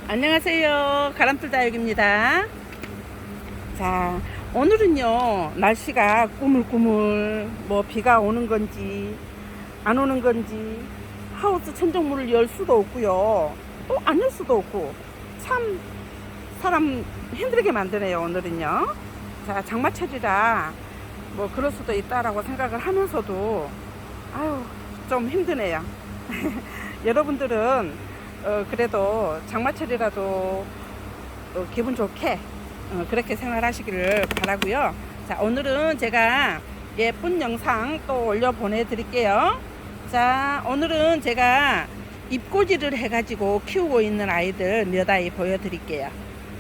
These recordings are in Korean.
안녕하세요. 가람풀다육입니다. 자, 오늘은요, 날씨가 꾸물꾸물, 비가 오는 건지, 안 오는 건지, 하우스 천정문을 열 수도 없고요. 또 안 열 수도 없고, 참, 사람 힘들게 만드네요, 오늘은요. 자, 장마철이라, 그럴 수도 있다라고 생각을 하면서도, 아유, 좀 힘드네요. 여러분들은 그래도 장마철이라도 기분 좋게 그렇게 생활하시기를 바라고요. 자, 오늘은 제가 예쁜 영상 또 올려 보내드릴게요. 자, 오늘은 제가 잎꽂이를 해가지고 키우고 있는 아이들 몇 아이 보여드릴게요.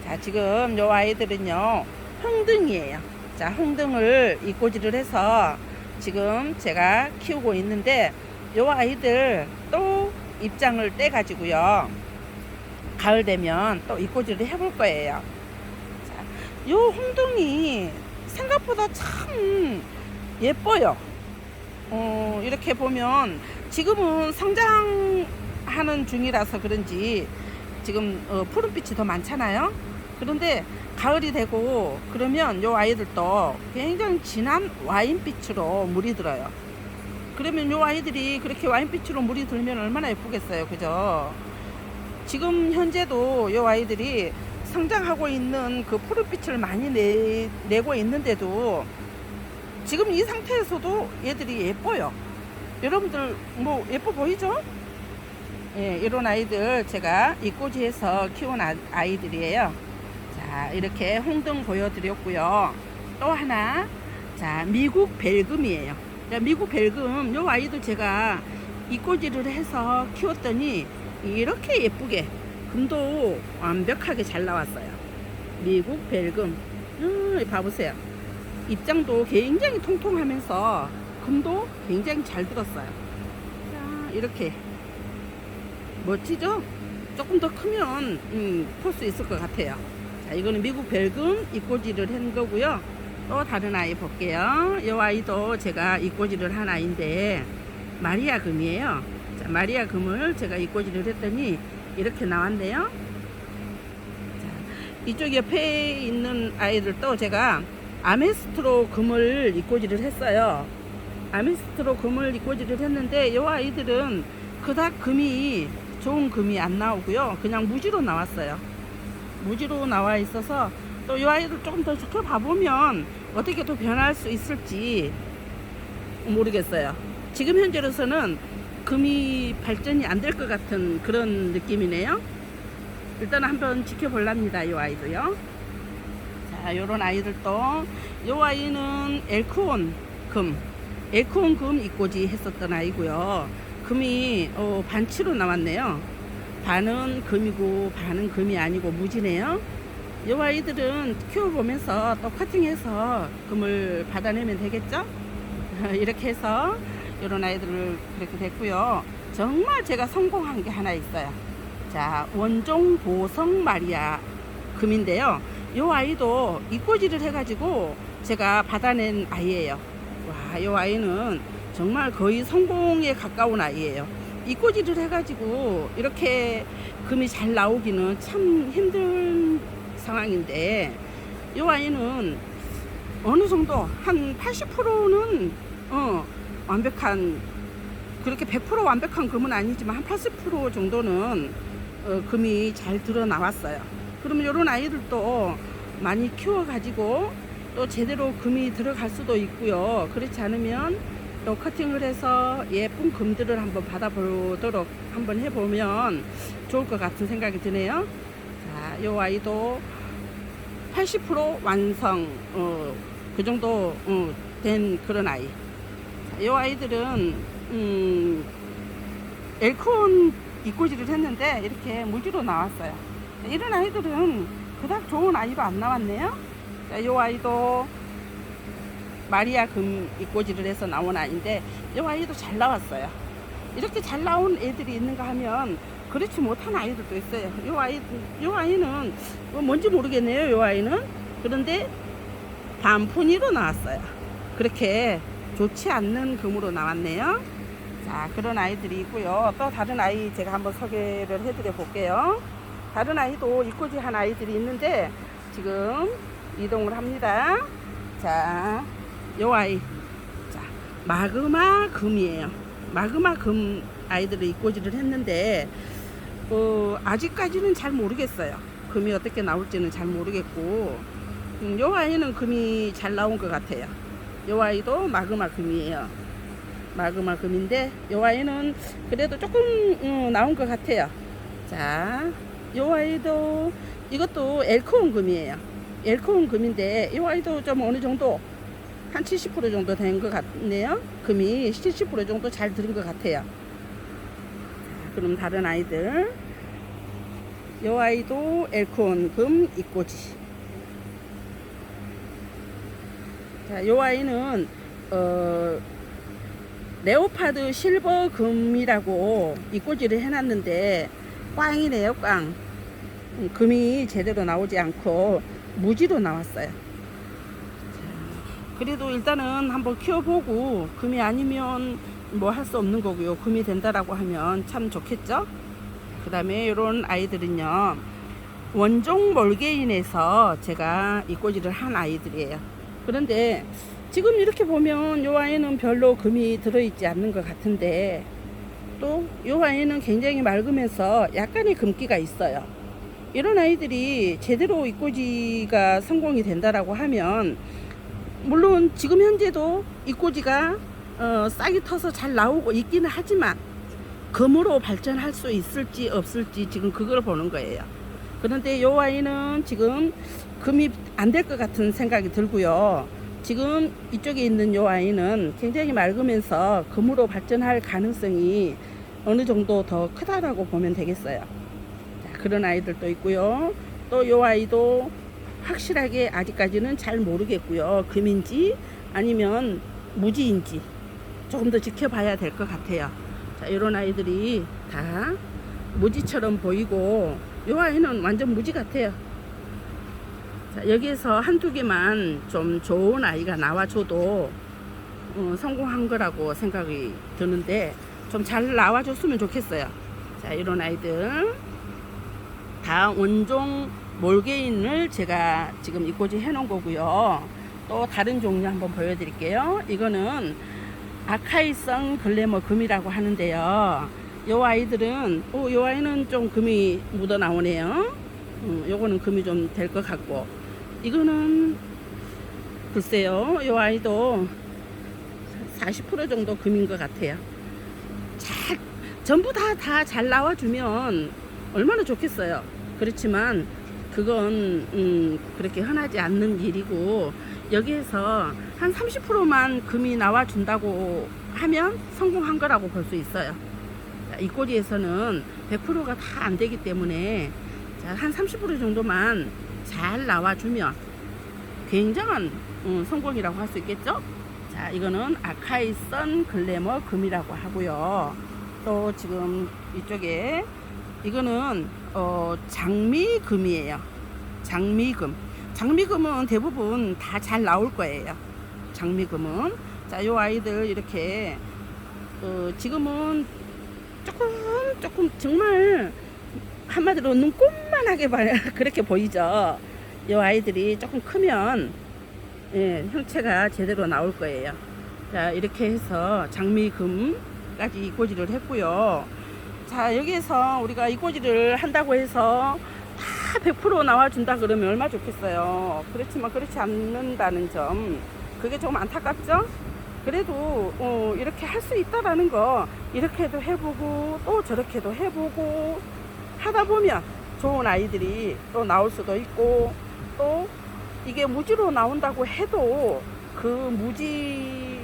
자, 지금 요 아이들은요, 홍등이에요. 자, 홍등을 잎꽂이를 해서 지금 제가 키우고 있는데, 요 아이들 또 입장을 떼 가지고요, 가을 되면 또 잎꽂이를 해볼 거예요. 자, 요 홍등이 생각보다 참 예뻐요. 이렇게 보면 지금은 성장하는 중이라서 그런지 지금 푸른빛이 더 많잖아요. 그런데 가을이 되고 그러면 요 아이들도 굉장히 진한 와인빛으로 물이 들어요. 그러면 요 아이들이 그렇게 와인빛으로 물이 들면 얼마나 예쁘겠어요. 그죠? 지금 현재도 요 아이들이 성장하고 있는 그 푸른빛을 많이 내고 있는데도 지금 이 상태에서도 얘들이 예뻐요. 여러분들 예뻐 보이죠? 예, 이런 아이들 제가 잎꽂이해서 키운 아이들이에요. 자, 이렇게 홍등 보여드렸고요. 또 하나, 자, 미국 벨금이에요. 미국 벨금, 요 아이도 제가 잎꽂이를 해서 키웠더니 이렇게 예쁘게 금도 완벽하게 잘 나왔어요. 미국 벨금, 봐보세요. 입장도 굉장히 통통하면서 금도 굉장히 잘 들었어요. 자, 이렇게 멋지죠? 조금 더 크면 풀 수 있을 것 같아요. 자, 이거는 미국 벨금 잎꽂이를 한 거고요. 또 다른 아이 볼게요. 이 아이도 제가 잎꽂이를 한 아이인데 마리아 금이에요. 자, 마리아 금을 제가 잎꽂이를 했더니 이렇게 나왔네요. 자, 이쪽 옆에 있는 아이들도 제가 아메스트로 금을 잎꽂이를 했어요. 아메스트로 금을 잎꽂이를 했는데 이 아이들은 그닥 금이 좋은 금이 안 나오고요. 그냥 무지로 나왔어요. 무지로 나와 있어서 또 이 아이들 조금 더 지켜봐보면 어떻게 또 변할 수 있을지 모르겠어요. 지금 현재로서는 금이 발전이 안 될 것 같은 그런 느낌이네요. 일단 한번 지켜볼랍니다. 이 아이도요. 자, 요런 아이들도, 이 아이는 엘크온 금 잎꽂이 했었던 아이고요. 금이 반치로 나왔네요. 반은 금이고 반은 금이 아니고 무지네요. 이 아이들은 키워보면서 또 커팅해서 금을 받아내면 되겠죠? 이렇게 해서 이런 아이들을 그렇게 됐고요. 정말 제가 성공한 게 하나 있어요. 자, 원종 보성 마리아 금인데요. 이 아이도 잎꽂이를 해가지고 제가 받아낸 아이예요. 와, 이 아이는 정말 거의 성공에 가까운 아이예요. 잎꽂이를 해가지고 이렇게 금이 잘 나오기는 참 힘든 상황인데, 이 아이는 어느 정도 한 80%는 완벽한, 그렇게 100% 완벽한 금은 아니지만 한 80% 정도는 금이 잘 드러 나왔어요. 그러면 이런 아이들도 많이 키워 가지고 또 제대로 금이 들어갈 수도 있고요. 그렇지 않으면 또 커팅을 해서 예쁜 금들을 한번 받아보도록 한번 해보면 좋을 것 같은 생각이 드네요. 자, 이 아이도 80% 완성, 그 정도 된 그런 아이. 이 아이들은 엘크온 잎꽂이를 했는데 이렇게 무지로 나왔어요. 이런 아이들은 그닥 좋은 아이로 안 나왔네요. 자, 이 아이도 마리아 금 잎꽂이를 해서 나온 아이인데 이 아이도 잘 나왔어요. 이렇게 잘 나온 애들이 있는가 하면 그렇지 못한 아이들도 있어요. 이 아이는 뭔지 모르겠네요. 이 아이는. 그런데 반푼이로 나왔어요. 그렇게 좋지 않는 금으로 나왔네요. 자, 그런 아이들이 있고요. 또 다른 아이 제가 한번 소개를 해드려 볼게요. 다른 아이도 이꼬지 한 아이들이 있는데 지금 이동을 합니다. 자, 요 아이. 자, 마그마 금이에요. 마그마 금 아이들을 이꼬지를 했는데 아직까지는 잘 모르겠어요. 금이 어떻게 나올지는 잘 모르겠고 요 아이는 금이 잘 나온 것 같아요. 요 아이도 마그마 금이에요. 마그마 금인데 요 아이는 그래도 조금 나온 것 같아요. 자, 요 아이도 이것도 엘코온 금이에요. 엘코온 금인데 요 아이도 좀 어느 정도 한 70% 정도 된 것 같네요. 금이 70% 정도 잘 들은 것 같아요. 그럼 다른 아이들, 요 아이도 엘코온 금 이꼬지. 자, 요 아이는 레오파드 실버 금이라고 이꼬지를 해놨는데 꽝이네요, 꽝. 금이 제대로 나오지 않고 무지로 나왔어요. 그래도 일단은 한번 키워보고 금이 아니면 뭐 할 수 없는 거고요. 금이 된다라고 하면 참 좋겠죠. 그 다음에 이런 아이들은요, 원종 몰개인에서 제가 이꼬지를 한 아이들이에요. 그런데 지금 이렇게 보면 이 아이는 별로 금이 들어있지 않는 것 같은데 또 이 아이는 굉장히 맑으면서 약간의 금기가 있어요. 이런 아이들이 제대로 이꼬지가 성공이 된다라고 하면 물론 지금 현재도 이꼬지가 싹이 터서 잘 나오고 있기는 하지만 금으로 발전할 수 있을지 없을지 지금 그걸 보는 거예요. 그런데 이 아이는 지금 금이 안 될 것 같은 생각이 들고요. 지금 이쪽에 있는 이 아이는 굉장히 맑으면서 금으로 발전할 가능성이 어느 정도 더 크다라고 보면 되겠어요. 자, 그런 아이들도 있고요. 또 이 아이도 확실하게 아직까지는 잘 모르겠고요. 금인지 아니면 무지인지 조금 더 지켜봐야 될 것 같아요. 자, 이런 아이들이 다 무지처럼 보이고 이 아이는 완전 무지 같아요. 자, 여기에서 한두 개만 좀 좋은 아이가 나와줘도 성공한 거라고 생각이 드는데 좀 잘 나와줬으면 좋겠어요. 자, 이런 아이들 다 원종 몰개인을 제가 지금 이꼬지 해놓은 거고요. 또 다른 종류 한번 보여드릴게요. 이거는 아카이성 글래머 금이라고 하는데요. 요 아이들은 요 아이는 좀 금이 묻어 나오네요. 요거는 금이 좀 될 것 같고 이거는 글쎄요. 요 아이도 40% 정도 금인 것 같아요. 전부 다 잘 나와주면 얼마나 좋겠어요. 그렇지만 그건 그렇게 흔하지 않는 일이고 여기에서 한 30%만 금이 나와준다고 하면 성공한 거라고 볼 수 있어요. 이 꼬리에서는 100%가 다 안 되기 때문에 한 30% 정도만 잘 나와주면 굉장한 성공이라고 할 수 있겠죠. 자, 이거는 아카이선 글래머 금이라고 하고요. 또 지금 이쪽에 이거는 장미금이에요. 장미금. 장미금은 대부분 다 잘 나올 거예요. 장미금은. 자, 요 아이들 이렇게 지금은 조금 정말 한마디로 눈꼽만하게 그렇게 보이죠. 요 아이들이 조금 크면 형체가 제대로 나올 거예요. 자, 이렇게 해서 장미금까지 이꼬지를 했고요. 자, 여기에서 우리가 이꼬지를 한다고 해서 다 100% 나와준다 그러면 얼마나 좋겠어요. 그렇지만 그렇지 않는다는 점, 그게 조금 안타깝죠. 그래도 이렇게 할 수 있다라는 거, 이렇게도 해보고 또 저렇게도 해보고 하다 보면 좋은 아이들이 또 나올 수도 있고, 또 이게 무지로 나온다고 해도 그 무지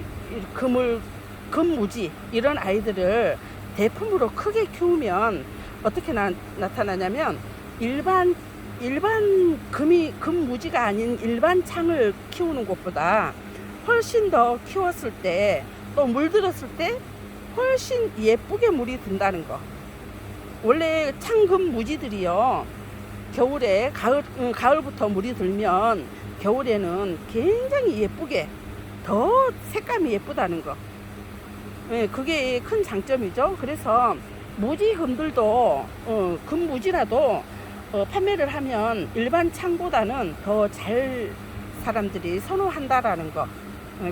금무지 이런 아이들을 대품으로 크게 키우면 어떻게 나타나냐면 일반 금무지가 아닌 일반 창을 키우는 것보다 훨씬 더 키웠을 때, 또 물들었을 때 훨씬 예쁘게 물이 든다는 거. 원래 창금 무지들이요, 겨울에 가을부터 물이 들면 겨울에는 굉장히 예쁘게 더 색감이 예쁘다는 거. 그게 큰 장점이죠. 그래서 무지금들도 금무지라도 판매를 하면 일반 창보다는 더 잘 사람들이 선호한다라는 거.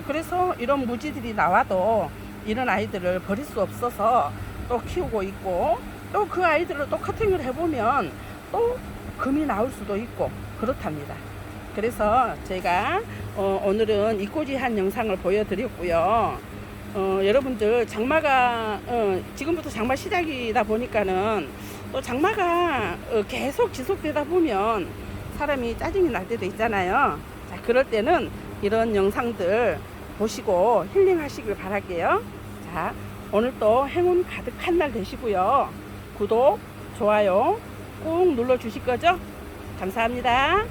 그래서 이런 무지들이 나와도 이런 아이들을 버릴 수 없어서 또 키우고 있고, 또 그 아이들을 또 커팅을 해보면 또 금이 나올 수도 있고 그렇답니다. 그래서 제가 오늘은 이꼬지한 영상을 보여드렸고요. 여러분들 장마가 지금부터 장마 시작이다 보니까는 또 장마가 계속 지속되다 보면 사람이 짜증이 날 때도 있잖아요. 자, 그럴 때는 이런 영상들 보시고 힐링하시길 바랄게요. 자, 오늘 또 행운 가득한 날 되시고요. 구독, 좋아요 꼭 눌러 주실 거죠? 감사합니다.